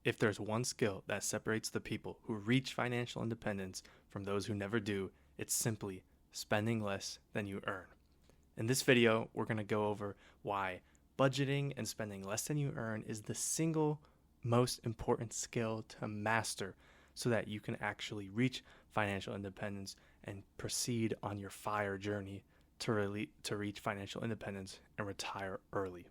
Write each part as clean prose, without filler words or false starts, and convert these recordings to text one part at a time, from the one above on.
If there's one skill that separates the people who reach financial independence from those who never do, it's simply spending less than you earn. In this video, we're going to go over why budgeting and spending less than you earn is the single most important skill to master so that you can actually reach financial independence and proceed on your FIRE journey to reach financial independence and retire early.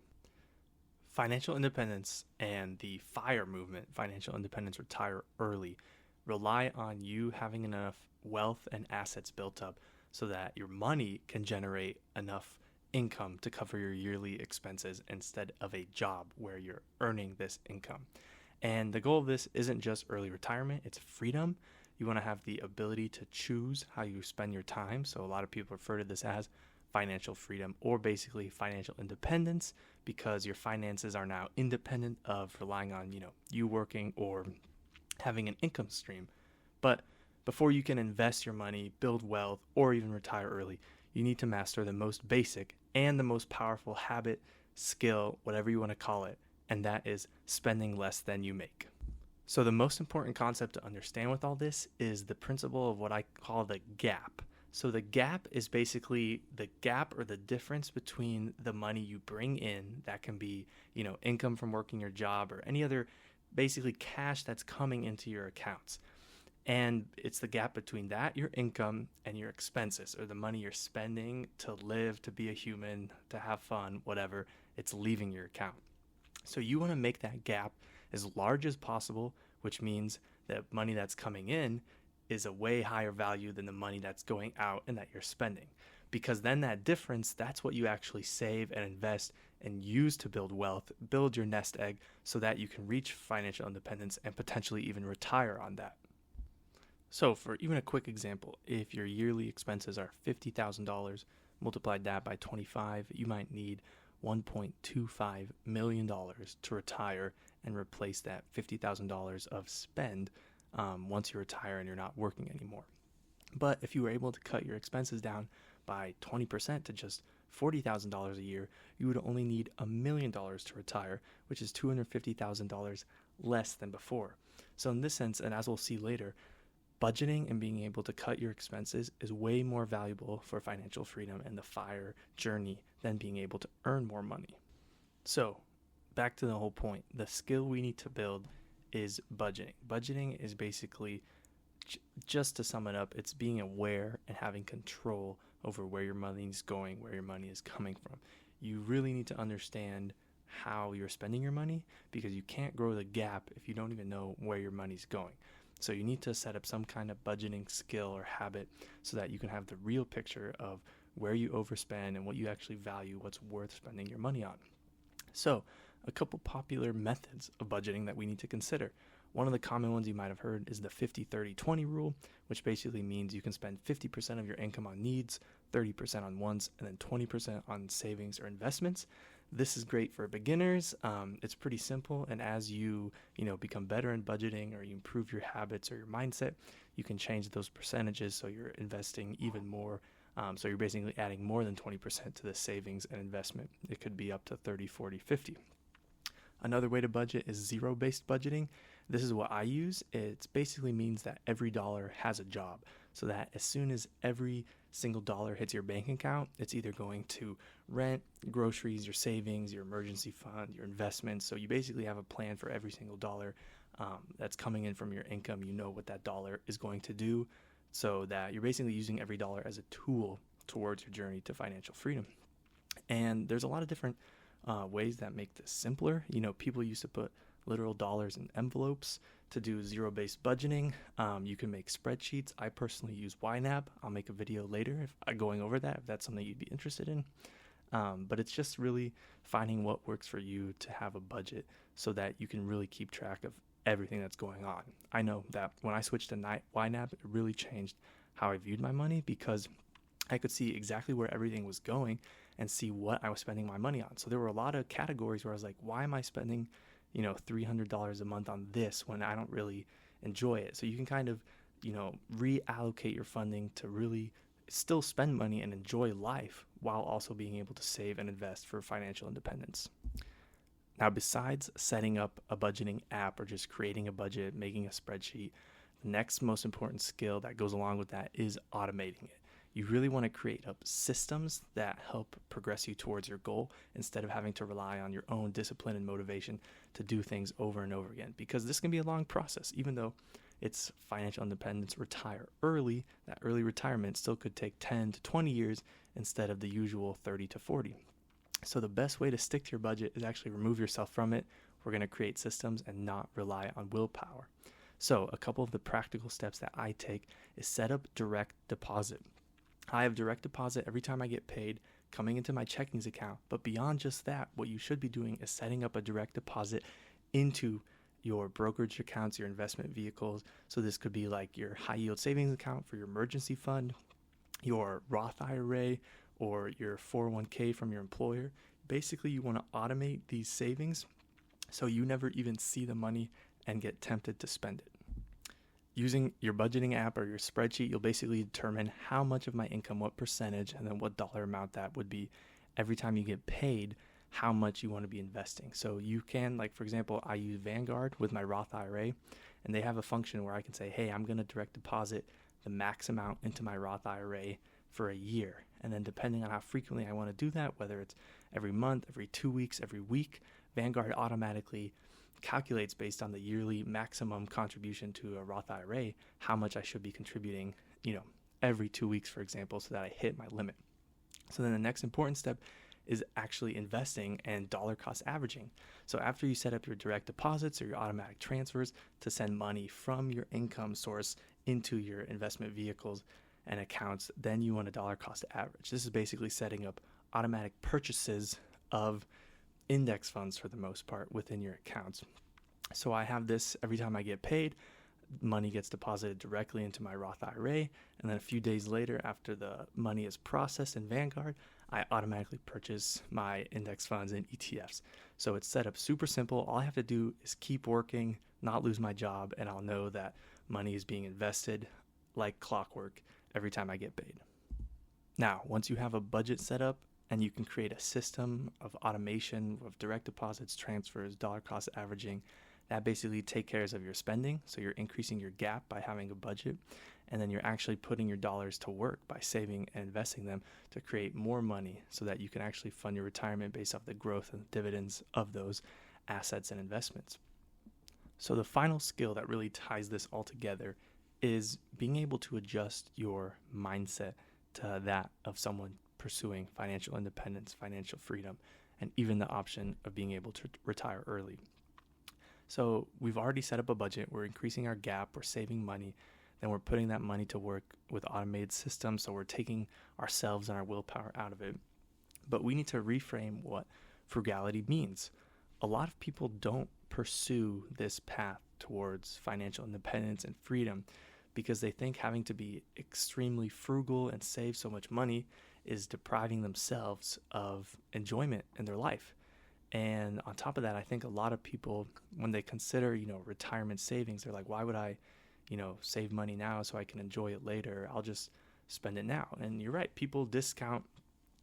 Financial independence and the FIRE movement, financial independence, retire early, rely on you having enough wealth and assets built up so that your money can generate enough income to cover your yearly expenses instead of a job where you're earning this income. And the goal of this isn't just early retirement, it's freedom. You want to have the ability to choose how you spend your time. So a lot of people refer to this as financial freedom or basically financial independence because your finances are now independent of relying on, you working or having an income stream. But before you can invest your money, build wealth, or even retire early, you need to master the most basic and the most powerful habit, skill, whatever you want to call it, and that is spending less than you make. So the most important concept to understand with all this is the principle of what I call the gap. So the gap is basically the gap or the difference between the money you bring in, that can be, income from working your job or any other basically cash that's coming into your accounts. And it's the gap between that, your income, and your expenses, or the money you're spending to live, to be a human, to have fun, whatever, it's leaving your account. So you want to make that gap as large as possible, which means that money that's coming in is a way higher value than the money that's going out and that you're spending. Because then that difference, that's what you actually save and invest and use to build wealth, build your nest egg so that you can reach financial independence and potentially even retire on that. So for even a quick example, if your yearly expenses are $50,000, multiplied that by 25, you might need $1.25 million to retire and replace that $50,000 of spend once you retire and you're not working anymore. But if you were able to cut your expenses down by 20% to just $40,000 a year, you would only need $1 million to retire, which is $250,000 less than before. So in this sense, and as we'll see later, budgeting and being able to cut your expenses is way more valuable for financial freedom and the FIRE journey than being able to earn more money. So back to the whole point, the skill we need to build is budgeting. Budgeting is basically, just to sum it up, it's being aware and having control over where your money is going, where your money is coming from. You really need to understand how you're spending your money because you can't grow the gap if you don't even know where your money's going. So you need to set up some kind of budgeting skill or habit so that you can have the real picture of where you overspend and what you actually value, what's worth spending your money on. So a couple popular methods of budgeting that we need to consider. One of the common ones you might have heard is the 50-30-20 rule, which basically means you can spend 50% of your income on needs, 30% on wants, and then 20% on savings or investments. This is great for beginners. It's pretty simple, and as you become better in budgeting or you improve your habits or your mindset, you can change those percentages so you're investing even more. So you're basically adding more than 20% to the savings and investment. It could be up to 30, 40, 50. Another way to budget is zero-based budgeting. This is what I use. It basically means that every dollar has a job, so that as soon as every single dollar hits your bank account, it's either going to rent, groceries, your savings, your emergency fund, your investments. So you basically have a plan for every single dollar that's coming in from your income. You know what that dollar is going to do, so that you're basically using every dollar as a tool towards your journey to financial freedom. And there's a lot of different ways that make this simpler. People used to put literal dollars in envelopes to do zero-based budgeting. You can make spreadsheets. I personally use Widening. I'll make a video later going over that if that's something you'd be interested in. But it's just really finding what works for you to have a budget so that you can really keep track of everything that's going on. I know that when I switched to Widening, it really changed how I viewed my money because I could see exactly where everything was going and see what I was spending my money on. So there were a lot of categories where I was like, why am I spending, $300 a month on this when I don't really enjoy it? So you can kind of, reallocate your funding to really still spend money and enjoy life while also being able to save and invest for financial independence. Now, besides setting up a budgeting app or just creating a budget, making a spreadsheet, the next most important skill that goes along with that is automating it. You really want to create up systems that help progress you towards your goal instead of having to rely on your own discipline and motivation to do things over and over again, because this can be a long process. Even though it's financial independence, retire early, that early retirement still could take 10 to 20 years instead of the usual 30 to 40. So the best way to stick to your budget is actually remove yourself from it. We're going to create systems and not rely on willpower. So a couple of the practical steps that I take is set up direct deposit. I have direct deposit every time I get paid coming into my checkings account. But beyond just that, what you should be doing is setting up a direct deposit into your brokerage accounts, your investment vehicles. So this could be like your high yield savings account for your emergency fund, your Roth IRA, or your 401k from your employer. Basically, you want to automate these savings so you never even see the money and get tempted to spend it. Using your budgeting app or your spreadsheet, you'll basically determine how much of my income, what percentage, and then what dollar amount that would be every time you get paid, how much you want to be investing. So you can, like for example, I use Vanguard with my Roth IRA, and they have a function where I can say, hey, I'm going to direct deposit the max amount into my Roth IRA for a year. And then depending on how frequently I want to do that, whether it's every month, every 2 weeks, every week, Vanguard automatically calculates based on the yearly maximum contribution to a Roth IRA, how much I should be contributing, every 2 weeks, for example, so that I hit my limit. So then the next important step is actually investing and dollar cost averaging. So after you set up your direct deposits or your automatic transfers to send money from your income source into your investment vehicles and accounts, then you want a dollar cost average. This is basically setting up automatic purchases of index funds for the most part within your accounts. So I have this every time I get paid, money gets deposited directly into my Roth IRA, and then a few days later, after the money is processed in Vanguard, I automatically purchase my index funds and ETFs. So it's set up super simple. All I have to do is keep working, not lose my job, and I'll know that money is being invested like clockwork every time I get paid. Now, once you have a budget set up and you can create a system of automation of direct deposits, transfers, dollar cost averaging, that basically takes care of your spending. So you're increasing your gap by having a budget, and then you're actually putting your dollars to work by saving and investing them to create more money so that you can actually fund your retirement based off the growth and dividends of those assets and investments. So the final skill that really ties this all together is being able to adjust your mindset to that of someone pursuing financial independence, financial freedom, and even the option of being able to retire early. So we've already set up a budget, we're increasing our gap, we're saving money, then we're putting that money to work with automated systems, so we're taking ourselves and our willpower out of it. But we need to reframe what frugality means. A lot of people don't pursue this path towards financial independence and freedom because they think having to be extremely frugal and save so much money is depriving themselves of enjoyment in their life. And on top of that, I think a lot of people, when they consider, retirement savings, they're like, why would I, save money now so I can enjoy it later? I'll just spend it now. And you're right. People discount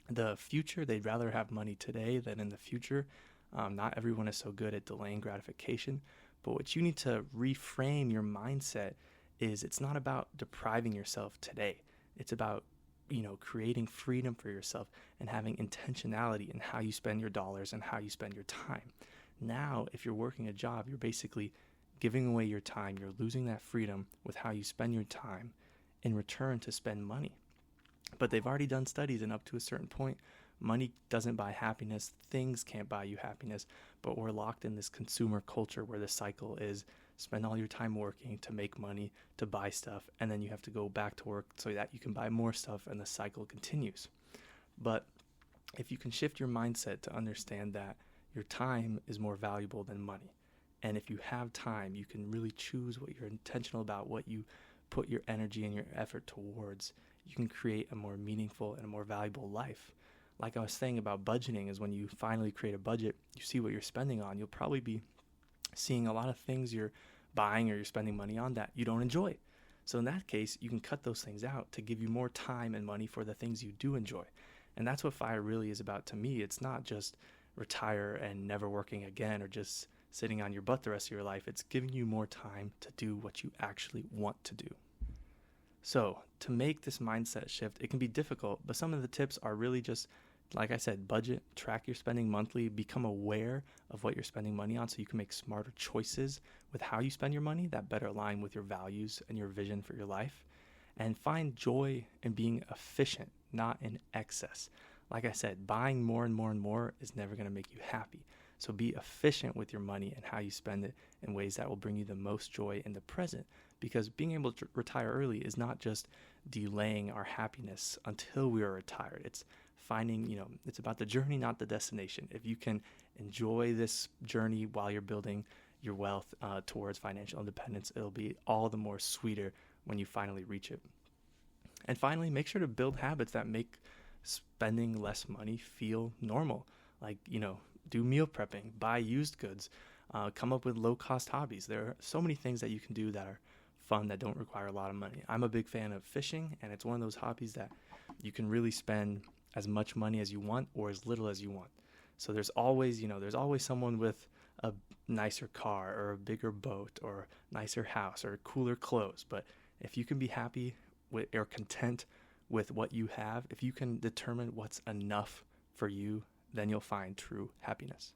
the future. They'd rather have money today than in the future. Not everyone is so good at delaying gratification. But what you need to reframe your mindset is it's not about depriving yourself today. It's about creating freedom for yourself and having intentionality in how you spend your dollars and how you spend your time. Now, if you're working a job, you're basically giving away your time. You're losing that freedom with how you spend your time in return to spend money. But they've already done studies, and up to a certain point, money doesn't buy happiness. Things can't buy you happiness. But we're locked in this consumer culture where the cycle is spend all your time working to make money, to buy stuff, and then you have to go back to work so that you can buy more stuff, and the cycle continues. But if you can shift your mindset to understand that your time is more valuable than money, and if you have time, you can really choose what you're intentional about, what you put your energy and your effort towards, you can create a more meaningful and a more valuable life. Like I was saying about budgeting, is when you finally create a budget, you see what you're spending on, you'll probably be seeing a lot of things you're buying or you're spending money on that you don't enjoy. So in that case, you can cut those things out to give you more time and money for the things you do enjoy. And that's what FIRE really is about to me. It's not just retire and never working again or just sitting on your butt the rest of your life. It's giving you more time to do what you actually want to do. So to make this mindset shift, it can be difficult, but some of the tips are really just, like I said, budget, track your spending monthly, become aware of what you're spending money on so you can make smarter choices with how you spend your money that better align with your values and your vision for your life. And find joy in being efficient, not in excess. Like I said, buying more and more and more is never going to make you happy. So be efficient with your money and how you spend it in ways that will bring you the most joy in the present. Because being able to retire early is not just delaying our happiness until we are retired. It's finding, it's about the journey, not the destination. If you can enjoy this journey while you're building your wealth towards financial independence, it'll be all the more sweeter when you finally reach it. And finally, make sure to build habits that make spending less money feel normal. Like, do meal prepping, buy used goods, come up with low-cost hobbies. There are so many things that you can do that are fun that don't require a lot of money. I'm a big fan of fishing, and it's one of those hobbies that you can really spend as much money as you want or as little as you want. So there's always someone with a nicer car or a bigger boat or nicer house or cooler clothes. But if you can be happy with or content with what you have, if you can determine what's enough for you, then you'll find true happiness.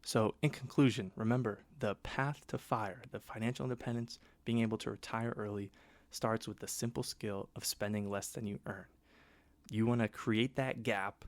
So in conclusion, remember, the path to FIRE, the financial independence, being able to retire early, starts with the simple skill of spending less than you earn. You want to create that gap,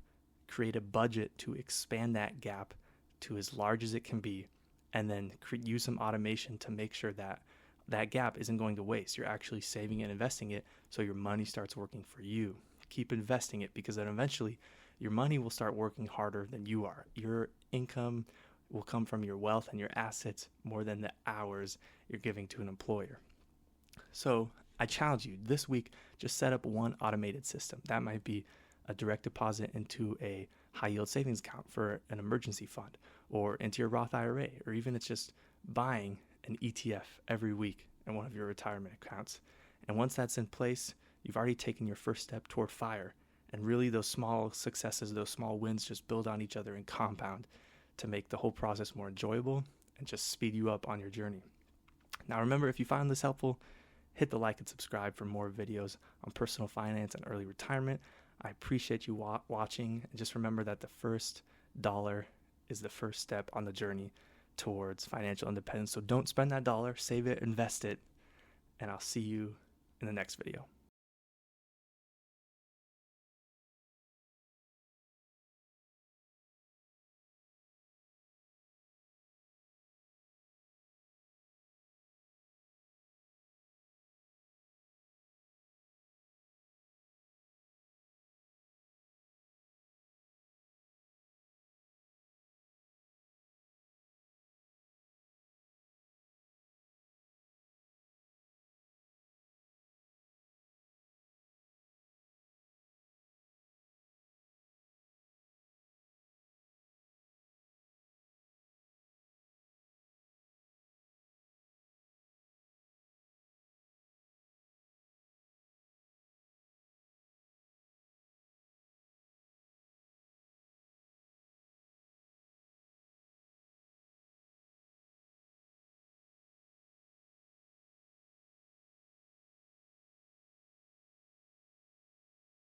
create a budget to expand that gap to as large as it can be, and then use some automation to make sure that that gap isn't going to waste. You're actually saving and investing it so your money starts working for you. Keep investing it, because then eventually your money will start working harder than you are. Your income will come from your wealth and your assets more than the hours you're giving to an employer. So I challenge you this week, just set up one automated system. That might be a direct deposit into a high yield savings account for an emergency fund, or into your Roth IRA, or even it's just buying an ETF every week in one of your retirement accounts. And once that's in place, you've already taken your first step toward FIRE. And really those small successes, those small wins just build on each other and compound to make the whole process more enjoyable and just speed you up on your journey. Now remember, if you found this helpful, hit the like and subscribe for more videos on personal finance and early retirement. I appreciate you watching, and just remember that the first dollar is the first step on the journey towards financial independence. So don't spend that dollar, save it, invest it, and I'll see you in the next video.